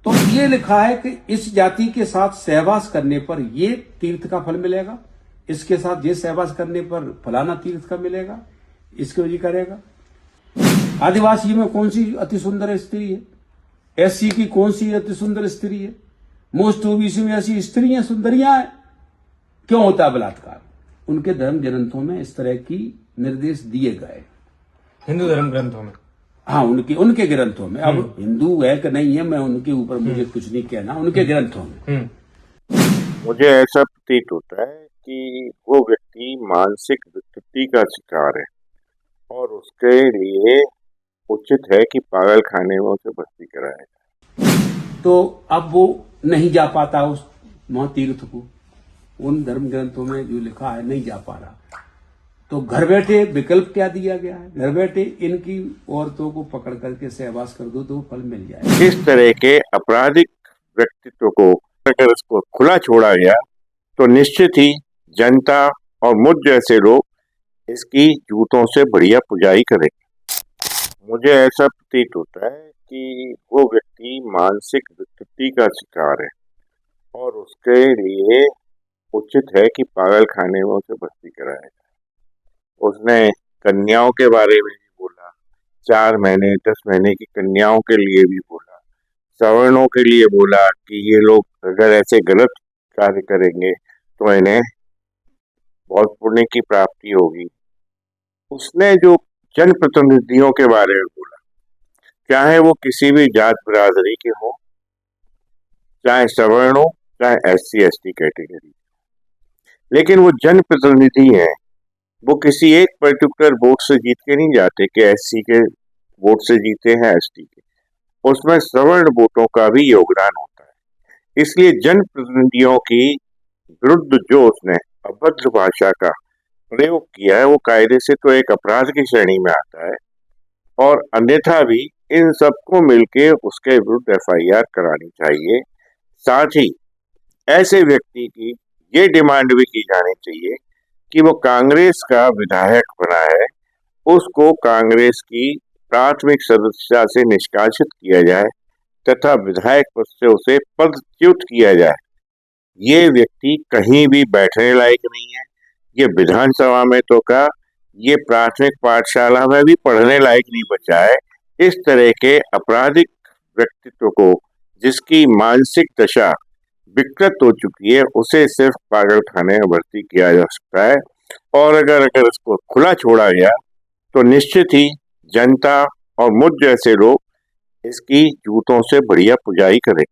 तो ये लिखा है कि इस जाति के साथ सहवास करने पर ये तीर्थ का फल मिलेगा, इसके साथ ये सहवास करने पर फलाना तीर्थ का मिलेगा, इसको ये करेगा। आदिवासी में कौन सी अति सुंदर स्त्री है, एससी की कौन सी अति सुंदर स्त्री है, मोस्ट ओबीसी में ऐसी स्त्रियां सुंदरियां हैं, क्यों होता है बलात्कार? उनके धर्म ग्रंथों में इस तरह की निर्देश दिए गए, हिंदू धर्म ग्रंथों में। हाँ, उनके ग्रंथों में। अब हिंदू है कि नहीं है, मैं उनके ऊपर मुझे कुछ नहीं कहना, उनके ग्रंथों में। मुझे ऐसा प्रतीत होता है कि वो व्यक्ति मानसिक विकृति का शिकार है और उसके लिए उचित है कि पागल खाने में उसे भर्ती कराया जाए। तो अब वो नहीं जा पाता उस महातीर्थ को, उन धर्म ग्रंथों में जो लिखा है नहीं जा पा रहा। तो घर बैठे विकल्प क्या दिया गया है? घर बैठे इनकी औरतों को पकड़ करके सहवास कर दो तो फल मिल जाए। इस तरह के आपराधिक व्यक्तित्व को अगर इसको खुला छोड़ा गया तो निश्चित ही जनता और मुझ जैसे लोग इसकी जूतों से बढ़िया पुजाई करेंगे। मुझे ऐसा प्रतीत होता है कि वो व्यक्ति मानसिक विकृति का शिकार है और उसके लिए उचित है कि पागल खाने में उसे भर्ती कराया जाए। उसने कन्याओं के बारे में भी बोला, 4 महीने 10 महीने की कन्याओं के लिए भी बोला, सवर्णों के लिए बोला कि ये लोग अगर ऐसे गलत कार्य करेंगे तो इन्हें बहुत पुण्य की प्राप्ति होगी। उसने जो जनप्रतिनिधियों के बारे में बोला, चाहे वो किसी भी जात बिरादरी के हो, चाहे सवर्ण हो, चाहे SC ST कैटेगरी, लेकिन वो जनप्रतिनिधि हैं। वो किसी एक पर्टिकुलर वोट से जीत के नहीं जाते कि SC के वोट से जीते हैं ST के, उसमें सवर्ण वोटों का भी योगदान होता है। इसलिए जनप्रतिनिधियों की विरुद्ध जो उसने अभद्र भाषा का प्रयोग किया है वो कायदे से तो एक अपराध की श्रेणी में आता है और अन्यथा भी इन सबको मिलके उसके विरुद्ध FIR करानी चाहिए। साथ ही ऐसे व्यक्ति की ये डिमांड भी की जानी चाहिए कि वो कांग्रेस का विधायक बना है, उसको कांग्रेस की प्राथमिक सदस्यता से निष्कासित किया जाए तथा विधायक पद से उसे पदच्युत किया जाए। ये व्यक्ति कहीं भी बैठने लायक नहीं है, ये विधानसभा में तो का ये प्राथमिक पाठशाला में भी पढ़ने लायक नहीं बचा है। इस तरह के आपराधिक व्यक्तित्व को, जिसकी मानसिक दशा विकृत हो चुकी है, उसे सिर्फ पागल खाने में भर्ती किया जा सकता है। और अगर इसको खुला छोड़ा गया तो निश्चित ही जनता और मुझ जैसे लोग इसकी जूतों से बढ़िया पुजाई करें।